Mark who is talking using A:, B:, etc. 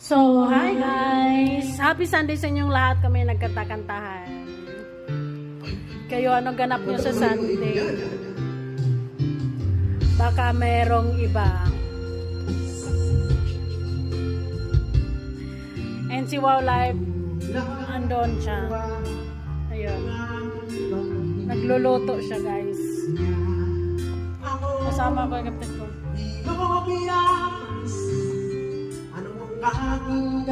A: So, hi guys! Happy Sunday sa inyong lahat. Kami nagkanta-kantahan. Kayo, anong ganap nyo sa Sunday? Baka merong iba. And si Wow Live, andon siya. Ayun. Nagluluto siya, guys. Kasama ko yung kapatid ko.
B: Ano ang aking